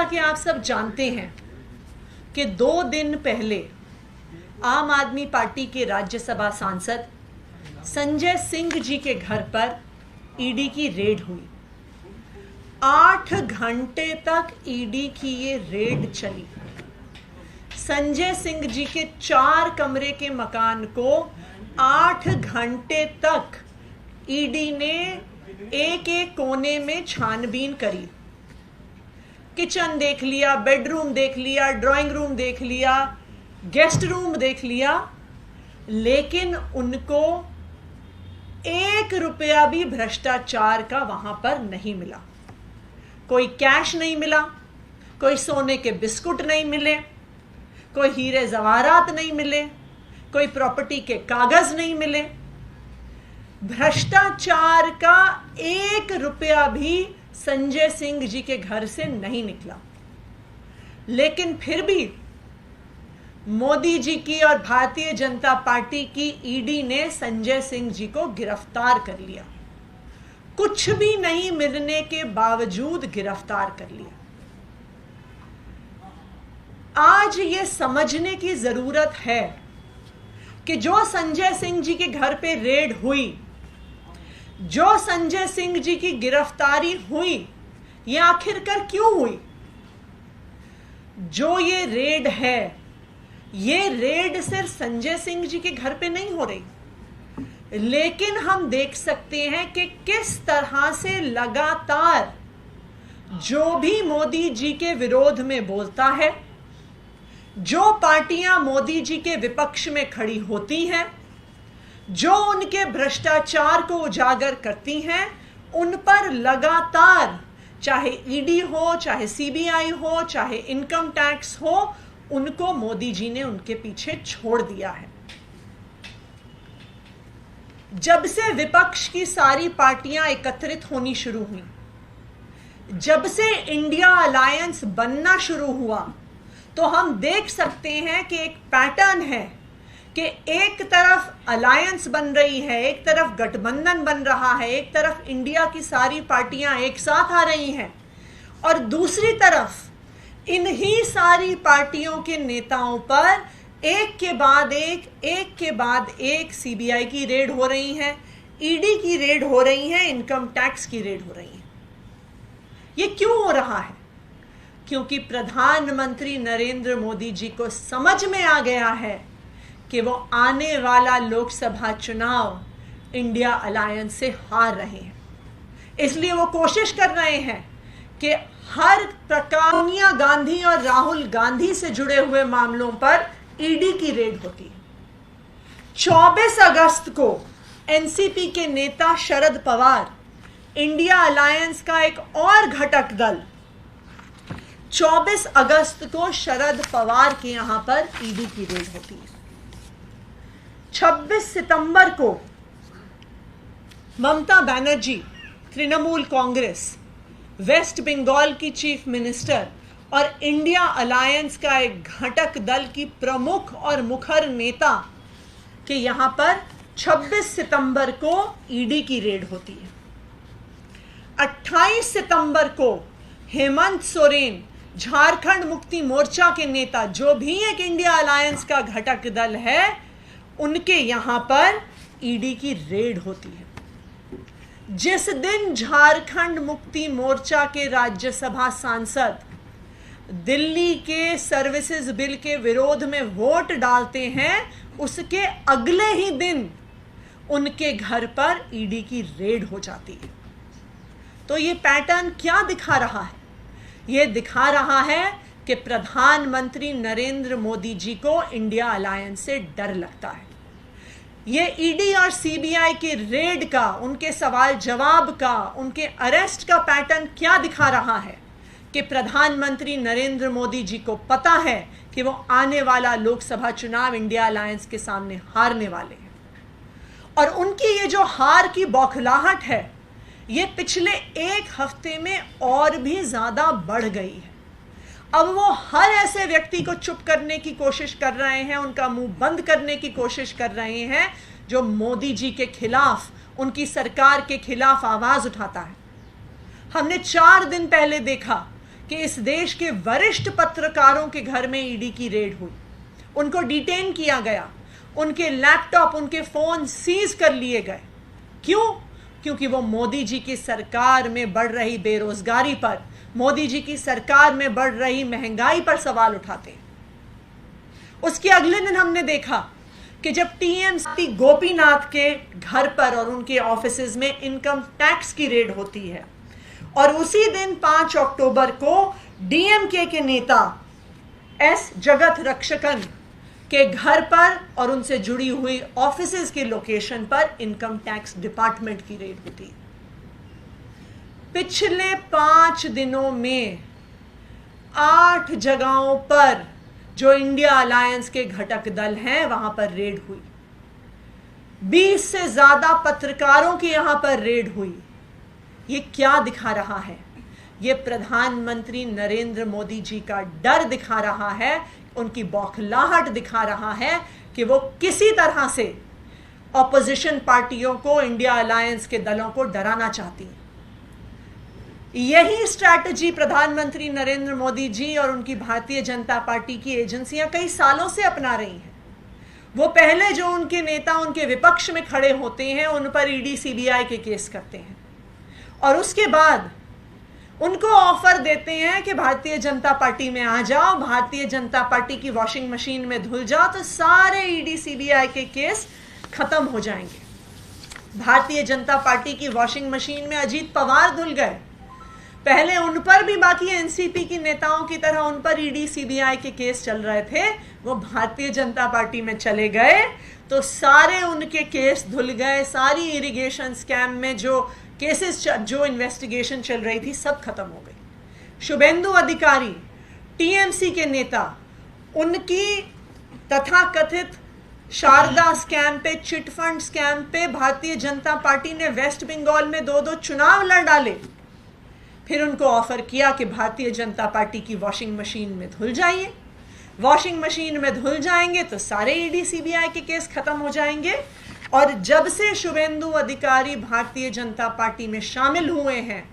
जैसा कि आप सब जानते हैं कि 2 दिन पहले आम आदमी पार्टी के राज्यसभा सांसद संजय सिंह जी के घर पर ईडी की रेड हुई। 8 घंटे तक ईडी की ये रेड चली। संजय सिंह जी के 4 कमरे के मकान को 8 घंटे तक ईडी ने एक एक कोने में छानबीन करी। किचन देख लिया, बेडरूम देख लिया, ड्राइंग रूम देख लिया, गेस्ट रूम देख लिया, लेकिन उनको 1 रुपया भी भ्रष्टाचार का वहां पर नहीं मिला। कोई कैश नहीं मिला, कोई सोने के बिस्कुट नहीं मिले, कोई हीरे जवाहरात नहीं मिले, कोई प्रॉपर्टी के कागज नहीं मिले। भ्रष्टाचार का 1 रुपया भी संजय सिंह जी के घर से नहीं निकला। लेकिन फिर भी मोदी जी की और भारतीय जनता पार्टी की ईडी ने संजय सिंह जी को गिरफ्तार कर लिया। कुछ भी नहीं मिलने के बावजूद गिरफ्तार कर लिया। आज ये समझने की जरूरत है कि जो संजय सिंह जी के घर पे रेड हुई, जो संजय सिंह जी की गिरफ्तारी हुई, ये आखिरकार क्यों हुई? जो ये रेड है, ये रेड सिर्फ संजय सिंह जी के घर पे नहीं हो रही, लेकिन हम देख सकते हैं कि किस तरह से लगातार जो भी मोदी जी के विरोध में बोलता है, जो पार्टियां मोदी जी के विपक्ष में खड़ी होती हैं, जो उनके भ्रष्टाचार को उजागर करती हैं, उन पर लगातार, चाहे ईडी हो, चाहे सीबीआई हो, चाहे इनकम टैक्स हो, उनको मोदी जी ने उनके पीछे छोड़ दिया है। जब से विपक्ष की सारी पार्टियां एकत्रित होनी शुरू हुई, जब से इंडिया अलायंस बनना शुरू हुआ, तो हम देख सकते हैं कि एक पैटर्न है कि एक तरफ अलायंस बन रही है, एक तरफ गठबंधन बन रहा है, एक तरफ इंडिया की सारी पार्टियां एक साथ आ रही हैं, और दूसरी तरफ इन्हीं सारी पार्टियों के नेताओं पर एक के बाद एक सीबीआई की रेड हो रही है, ईडी की रेड हो रही है, इनकम टैक्स की रेड हो रही है। ये क्यों हो रहा है? क्योंकि प्रधानमंत्री नरेंद्र मोदी जी को समझ में आ गया है कि वो आने वाला लोकसभा चुनाव इंडिया अलायंस से हार रहे हैं। इसलिए वो कोशिश कर रहे हैं कि हर प्रकार सोनिया गांधी और राहुल गांधी से जुड़े हुए मामलों पर ईडी की रेड होती है। 24 अगस्त को एनसीपी के नेता शरद पवार, इंडिया अलायंस का एक और घटक दल, 24 अगस्त को शरद पवार के यहां पर ईडी की रेड होती है। 26 सितंबर को ममता बनर्जी, तृणमूल कांग्रेस, वेस्ट बंगाल की चीफ मिनिस्टर और इंडिया अलायंस का एक घटक दल की प्रमुख और मुखर नेता के यहां पर 26 सितंबर को ईडी की रेड होती है। 28 सितंबर को हेमंत सोरेन, झारखंड मुक्ति मोर्चा के नेता, जो भी एक इंडिया अलायंस का घटक दल है, उनके यहां पर ईडी की रेड होती है। जिस दिन झारखंड मुक्ति मोर्चा के राज्यसभा सांसद दिल्ली के सर्विसेज बिल के विरोध में वोट डालते हैं, उसके अगले ही दिन उनके घर पर ईडी की रेड हो जाती है। तो ये पैटर्न क्या दिखा रहा है? ये दिखा रहा है कि प्रधानमंत्री नरेंद्र मोदी जी को इंडिया अलायंस से डर लगता है। ये ईडी और सीबीआई के रेड का, उनके सवाल जवाब का, उनके अरेस्ट का पैटर्न क्या दिखा रहा है कि प्रधानमंत्री नरेंद्र मोदी जी को पता है कि वो आने वाला लोकसभा चुनाव इंडिया अलायंस के सामने हारने वाले हैं। और उनकी ये जो हार की बौखलाहट है, ये पिछले 1 हफ्ते में और भी ज्यादा बढ़ गई है। अब वो हर ऐसे व्यक्ति को चुप करने की कोशिश कर रहे हैं, उनका मुंह बंद करने की कोशिश कर रहे हैं, जो मोदी जी के खिलाफ, उनकी सरकार के खिलाफ आवाज उठाता है। हमने 4 दिन पहले देखा कि इस देश के वरिष्ठ पत्रकारों के घर में ईडी की रेड हुई, उनको डिटेन किया गया, उनके लैपटॉप, उनके फोन सीज कर लिए गए। क्यों? क्योंकि वो मोदी जी की सरकार में बढ़ रही बेरोजगारी पर, मोदी जी की सरकार में बढ़ रही महंगाई पर सवाल उठाते हैं। उसके अगले दिन हमने देखा कि जब टीएमसी गोपीनाथ के घर पर और उनके ऑफिसेज में इनकम टैक्स की रेड होती है, और उसी दिन 5 अक्टूबर को डीएमके के नेता एस जगत रक्षकन के घर पर और उनसे जुड़ी हुई ऑफिसेज के लोकेशन पर इनकम टैक्स डिपार्टमेंट की रेड होती है। पिछले 5 दिनों में 8 जगहों पर जो इंडिया अलायंस के घटक दल हैं वहां पर रेड हुई। 20 से ज्यादा पत्रकारों की यहां पर रेड हुई। ये क्या दिखा रहा है? ये प्रधानमंत्री नरेंद्र मोदी जी का डर दिखा रहा है, उनकी बौखलाहट दिखा रहा है कि वो किसी तरह से ऑपोजिशन पार्टियों को, इंडिया अलायंस के दलों को डराना चाहती हैं। यही स्ट्रैटेजी प्रधानमंत्री नरेंद्र मोदी जी और उनकी भारतीय जनता पार्टी की एजेंसियां कई सालों से अपना रही हैं। वो पहले जो उनके नेता उनके विपक्ष में खड़े होते हैं उन पर ईडी सीबीआई के केस करते हैं, और उसके बाद उनको ऑफर देते हैं कि भारतीय जनता पार्टी में आ जाओ, भारतीय जनता पार्टी की वॉशिंग मशीन में धुल जाओ, तो सारे ईडी सीबीआई के केस खत्म हो जाएंगे। भारतीय जनता पार्टी की वॉशिंग मशीन में अजीत पवार धुल गए, पहले उन पर भी बाकी एनसीपी की नेताओं की तरह उन पर ईडी सीबीआई के केस चल रहे थे, वो भारतीय जनता पार्टी में चले गए तो सारे उनके केस धुल गए। सारी इरिगेशन स्कैम में जो केसेस, जो इन्वेस्टिगेशन चल रही थी, सब खत्म हो गई। शुभेंदु अधिकारी, टीएमसी के नेता, उनकी तथाकथित शारदा स्कैम पे, चिटफंड स्कैम पे भारतीय जनता पार्टी ने वेस्ट बंगाल में 2-2 चुनाव लड़ डाले। फिर उनको ऑफर किया कि भारतीय जनता पार्टी की वॉशिंग मशीन में धुल जाइए, वॉशिंग मशीन में धुल जाएंगे तो सारे ईडी सीबीआई के केस खत्म हो जाएंगे। और जब से शुभेंदु अधिकारी भारतीय जनता पार्टी में शामिल हुए हैं,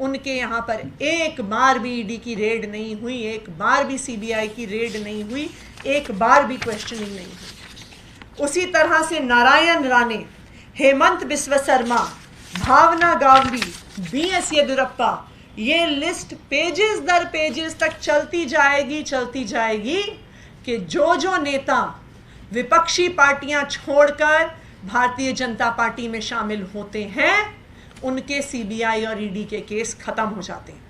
उनके यहाँ पर एक बार भी ईडी की रेड नहीं हुई, एक बार भी सीबीआई की रेड नहीं हुई, एक बार भी क्वेश्चनिंग नहीं हुई। उसी तरह से नारायण राणे, हेमंत बिस्व शर्मा, भावना गांवी, बीएस येदियुरप्पा, ये लिस्ट पेजेस दर पेजेस तक चलती जाएगी कि जो नेता विपक्षी पार्टियां छोड़कर भारतीय जनता पार्टी में शामिल होते हैं उनके सीबीआई और ईडी के केस खत्म हो जाते हैं।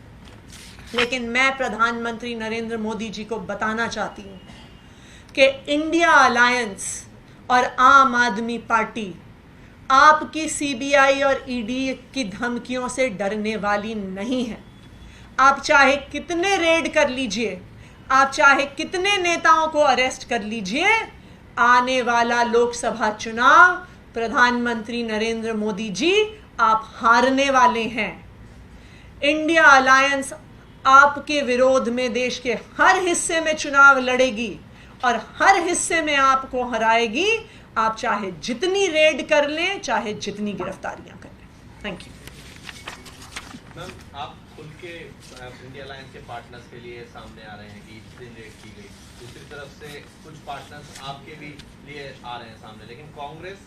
लेकिन मैं प्रधानमंत्री नरेंद्र मोदी जी को बताना चाहती हूं कि इंडिया अलायंस और आम आदमी पार्टी आपकी सीबीआई और ईडी की धमकियों से डरने वाली नहीं है। आप चाहे कितने रेड कर लीजिए, आप चाहे कितने नेताओं को अरेस्ट कर लीजिए, आने वाला लोकसभा चुनाव प्रधानमंत्री नरेंद्र मोदी जी आप हारने वाले हैं। इंडिया अलायंस आपके विरोध में देश के हर हिस्से में चुनाव लड़ेगी और हर हिस्से में आपको हराएगी। आप चाहे जितनी रेड कर लें, चाहे जितनी गिरफ्तारियां कर लें। Thank you ma'am. आप खुल के इंडिया अलायंस के पार्टनर्स के लिए सामने आ रहे हैं कि इस दिन रेड की गई, दूसरी तरफ से कुछ पार्टनर्स आपके भी लिए आ रहे हैं सामने, लेकिन कांग्रेस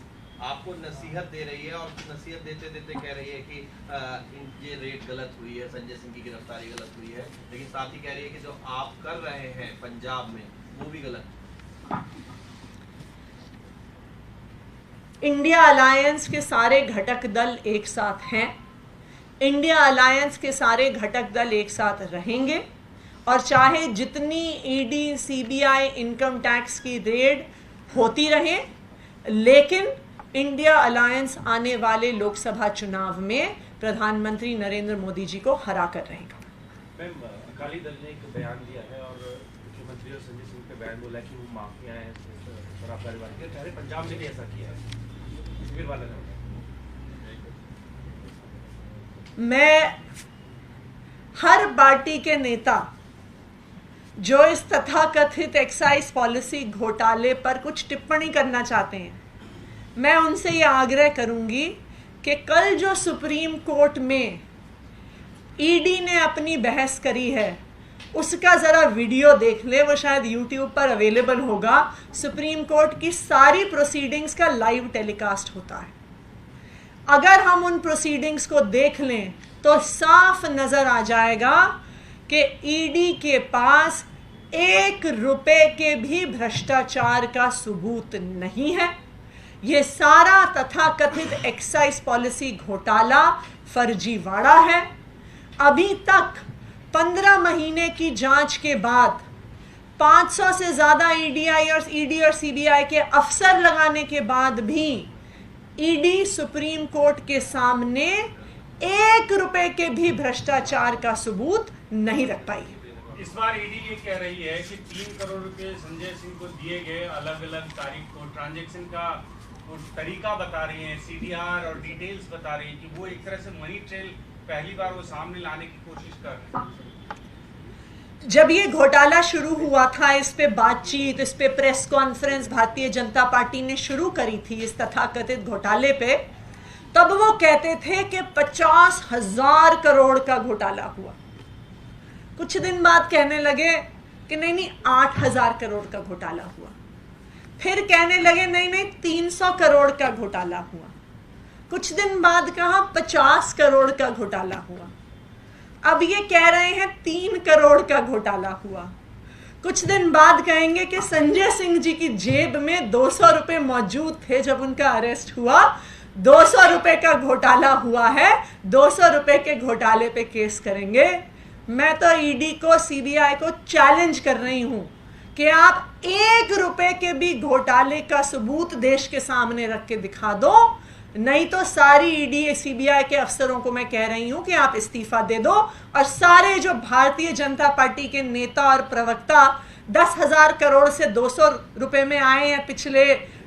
आपको नसीहत दे रही है और नसीहत देते देते कह रही है कि ये रेड गलत हुई है, संजय सिंह की गिरफ्तारी गलत हुई है, लेकिन साथ ही कह रही है कि जो आप कर रहे हैं पंजाब में वो भी गलत है। इंडिया अलायंस के सारे घटक दल एक साथ हैं, इंडिया अलायंस के सारे घटक दल एक साथ रहेंगे, और चाहे जितनी ईडी सीबीआई इनकम टैक्स की रेड होती रहे, लेकिन इंडिया अलायंस आने वाले लोकसभा चुनाव में प्रधानमंत्री नरेंद्र मोदी जी को हरा कर रहेगा। मैम, अकाली दल ने एक बयान दिया है और मुख्यमंत्री और संजय सिंह पे बयान बोला कि वो माफिया हैं, शराब कारोबार के, चाहे पंजाब में भी ऐसा किया है। मैं हर पार्टी के नेता जो इस तथाकथित एक्साइज पॉलिसी घोटाले पर कुछ टिप्पणी करना चाहते हैं, मैं उनसे ये आग्रह करूंगी कि कल जो सुप्रीम कोर्ट में ईडी ने अपनी बहस करी है उसका जरा वीडियो देख ले, वो शायद YouTube पर अवेलेबल होगा। सुप्रीम कोर्ट की सारी प्रोसीडिंग्स का लाइव टेलीकास्ट होता है। अगर हम उन प्रोसीडिंग्स को देख लें तो साफ नजर आ जाएगा कि ईडी के पास 1 रुपए के भी भ्रष्टाचार का सबूत नहीं है। यह सारा तथाकथित एक्साइज पॉलिसी घोटाला फर्जीवाड़ा है। अभी तक 15 महीने की जांच के बाद 500 से ज्यादा ईडी और सीबीआई के अफसर लगाने के बाद भी ईडी सुप्रीम कोर्ट के सामने 1 रुपए के भी भ्रष्टाचार का सबूत नहीं रख पाई। इस बार ईडी ये कह रही है कि 3 करोड़ रुपए संजय सिंह को दिए गए, अलग अलग तारीख को ट्रांजैक्शन का वो तरीका बता रही है, सीडीआर और डिटेल्स बता रही है कि वो एक तरह से मनी ट्रेल पहली बार वो सामने लाने की कोशिश कर रहे हैं। जब ये घोटाला शुरू हुआ था, इस पे बातचीत, इस पे press conference Bharatiya Janata party ने शुरू करी थी इस तथाकथित घोटाले पे, तब वो कहते थे कि 50,000 करोड़ का घोटाला हुआ। कुछ दिन बाद कहने लगे कि नहीं 8,000 करोड़ का घोटाला हुआ। फिर कहने लगे नहीं 300 करोड़ का घोटाला हुआ। कुछ दिन बाद कहा 50 करोड़ का घोटाला हुआ। अब ये कह रहे हैं 3 करोड़ का घोटाला हुआ। कुछ दिन बाद कहेंगे कि संजय सिंह जी की जेब में 200 रुपए मौजूद थे जब उनका अरेस्ट हुआ, 200 रुपए का घोटाला हुआ है, 200 रुपए के घोटाले पे केस करेंगे। मैं तो ईडी को, सीबीआई को चैलेंज कर रही हूं कि आप 1 रुपए के भी घोटाले का सबूत देश के सामने रख के दिखा दो, नहीं तो सारी ईडी सीबीआई के अफसरों को मैं कह रही हूं कि आप इस्तीफा दे दो, और सारे जो भारतीय जनता पार्टी के नेता और प्रवक्ता 10,000 करोड़ से 200 रुपए में आए हैं पिछले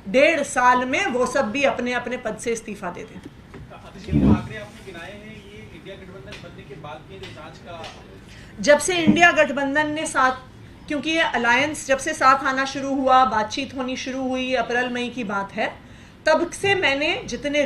1.5 साल में, वो सब भी अपने अपने पद से इस्तीफा दे दें। आंकड़े आपने गिनाए हैं, ये इंडिया गठबंधन बनने के बाद की जांच का, जब से इंडिया गठबंधन ने साथ, क्योंकि ये अलायंस जब से साथ आना शुरू हुआ, बातचीत होनी शुरू हुई, अप्रैल मई की बात है, तब से मैंने जितने